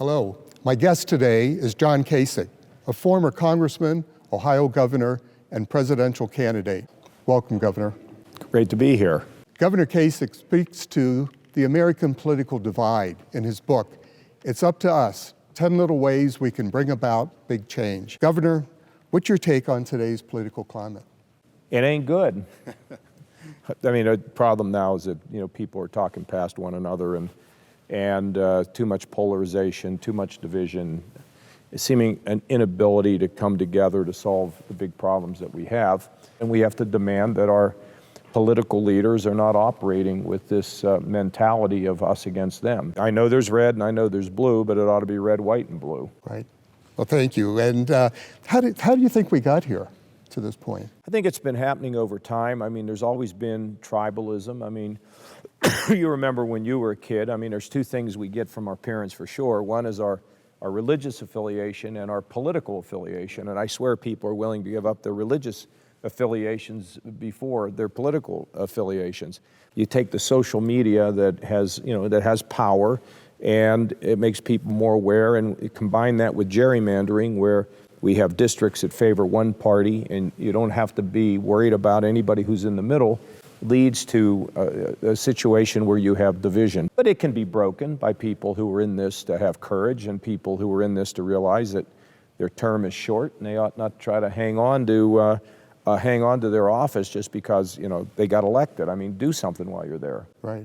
Hello. My guest today is John Kasich, a former congressman, Ohio governor, and presidential candidate. Welcome, Governor. Great to be here. Governor Kasich speaks to the American political divide in his book, It's Up to Us, 10 Little Ways We Can Bring About Big Change. Governor, what's your take on today's political climate? It ain't good. I mean, the problem now is that, people are talking past one another and too much polarization, too much division, seeming an inability to come together to solve the big problems that we have. And we have to demand that our political leaders are not operating with this mentality of us against them. I know there's red and I know there's blue, but it ought to be red, white, and blue. Right. Well, thank you. And how do you think we got here to this point? I think it's been happening over time. I mean, there's always been tribalism. I mean, you remember when you were a kid, there's two things we get from our parents for sure. One is our religious affiliation and our political affiliation. And I swear people are willing to give up their religious affiliations before their political affiliations. You take the social media that has power, and it makes people more aware, and combine that with gerrymandering, where we have districts that favor one party and you don't have to be worried about anybody who's in the middle, leads to a situation where you have division. But it can be broken by people who are in this to have courage, and people who are in this to realize that their term is short and they ought not try to hang on to their office just because they got elected. I mean, do something while you're there. Right.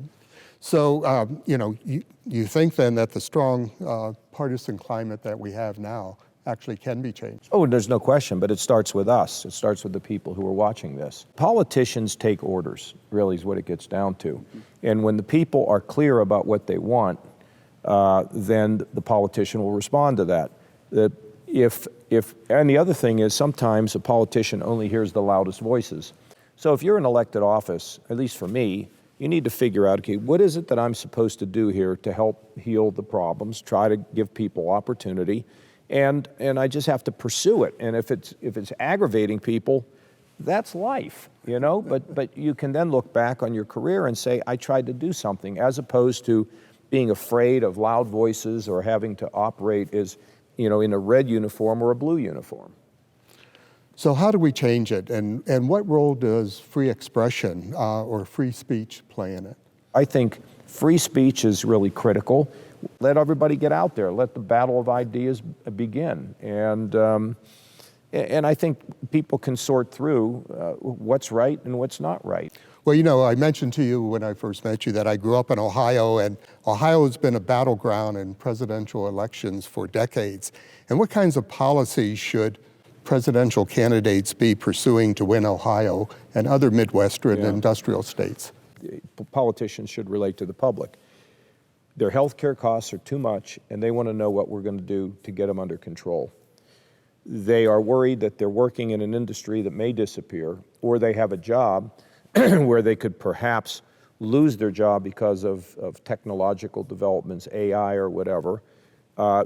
So you think then that the strong partisan climate that we have now actually can be changed? Oh, there's no question, but it starts with us. It starts with the people who are watching this. Politicians take orders, really is what it gets down to. And when the people are clear about what they want, then the politician will respond to that. And the other thing is, sometimes a politician only hears the loudest voices. So if you're in elected office, at least for me, you need to figure out, okay, what is it that I'm supposed to do here to help heal the problems, try to give people opportunity, and I just have to pursue it. And if it's aggravating people, that's life, But you can then look back on your career and say, I tried to do something, as opposed to being afraid of loud voices or having to operate as, in a red uniform or a blue uniform. So how do we change it? And what role does free expression or free speech play in it? I think free speech is really critical. Let everybody get out there. Let the battle of ideas begin. And I think people can sort through what's right and what's not right. Well, I mentioned to you when I first met you that I grew up in Ohio, and Ohio has been a battleground in presidential elections for decades. And what kinds of policies should presidential candidates be pursuing to win Ohio and other Midwestern industrial states? Politicians should relate to the public. Their health care costs are too much, and they want to know what we're going to do to get them under control. They are worried that they're working in an industry that may disappear, or they have a job where they could perhaps lose their job because of technological developments, AI or whatever.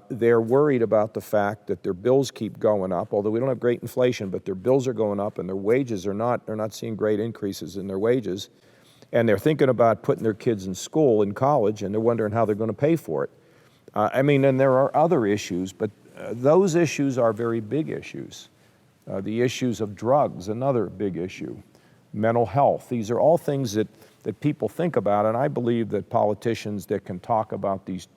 They're worried about the fact that their bills keep going up, although we don't have great inflation, but their bills are going up and their wages they're not seeing great increases in their wages. And they're thinking about putting their kids in school, in college, and they're wondering how they're going to pay for it. And there are other issues, but those issues are very big issues. The issues of drugs, another big issue. Mental health. These are all things that people think about, and I believe that politicians that can talk about these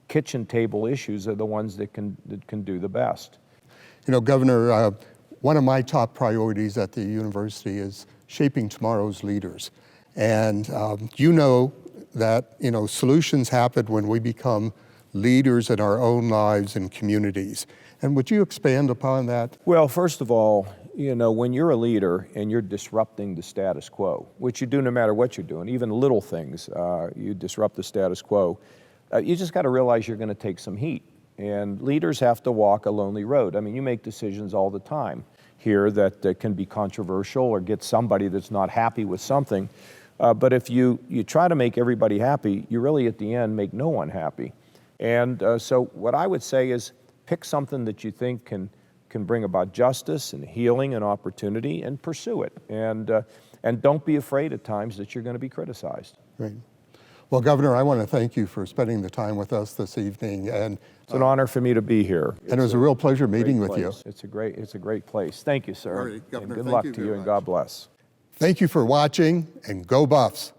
kitchen table issues are the ones that can do the best. Governor, one of my top priorities at the university is shaping tomorrow's leaders. And that, solutions happen when we become leaders in our own lives and communities. And would you expand upon that? Well, first of all, when you're a leader and you're disrupting the status quo, which you do no matter what you're doing, even little things, you disrupt the status quo, you just got to realize you're going to take some heat. And leaders have to walk a lonely road. You make decisions all the time here that can be controversial or get somebody that's not happy with something. But if you try to make everybody happy, you really at the end make no one happy. And so what I would say is pick something that you think can bring about justice and healing and opportunity, and pursue it. And don't be afraid at times that you're going to be criticized. Right. Well, Governor, I want to thank you for spending the time with us this evening, and It's an honor for me to be here. it was a real pleasure meeting with you. It's a great place. Thank you, sir. All right, Governor, and good thank luck you to you, very and much. God bless. Thank you for watching, and go Buffs.